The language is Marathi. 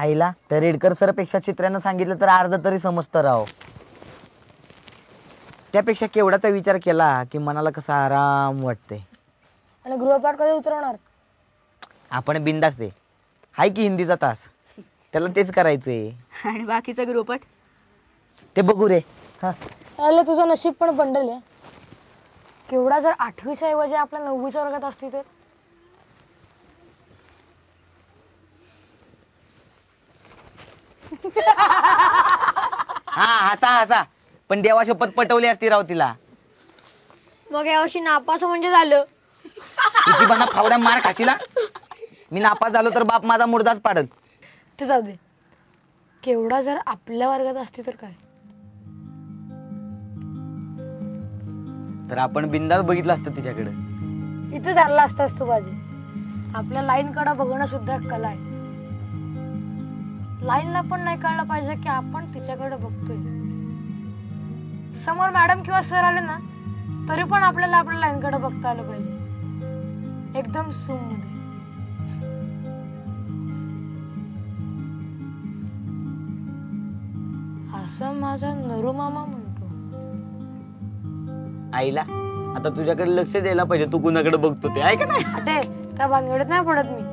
आईला तर रेडकर सर पेक्षा चित्र्यानं सांगितलं तर अर्ध तरी समजतं राव. त्यापेक्षा केवढाचा विचार केला की मनाला कसा आराम वाटते. आणि गृहपाठ कधी उतरवणार? आपण बिंदास आहे. हाय की हिंदीचा तास, त्याला तेच करायचंय. आणि बाकीचा गृहपाठ ते बघू रे. हा अरे तुझं नशीब पण बंडल आहे. केवढा जर 8वीच्या ऐवजी आपल्या 9वीच्या वर्गात असती तर. हा हसा हसा, पण देवा शपथ पटवली असती राव तिला. मग यावर्षी नापास म्हणजे झालं. किती बना फावड्या मार खाशीला. मी नापास झालो तर बाप माझा मुर्दाच पाडत. ते जाऊ दे. केवढा जर आपल्या वर्गात असती तर काय. तर आपण बिंदास बघितलं असतं तिच्याकडे. इथे धरला असतास तू बाजी. आपल्या लाईन कडे बघणं सुद्धा एक कला आहे. लाईनला पण नाही कळलं पाहिजे की आपण तिच्याकडे बघतोय. समोर मॅडम किंवा सर आले ना तरी पण आपल्याला आपल्या लाईन कडे बघता आलं पाहिजे, एकदम सूम मध्ये. असं माझा नरू मामा म्हणतो. आईला आता तुझ्याकडे लक्ष द्यायला पाहिजे, तू कुणाकडे बघतो ते आहे का नाही. अटे काय भानगडीत नाही पडत मी.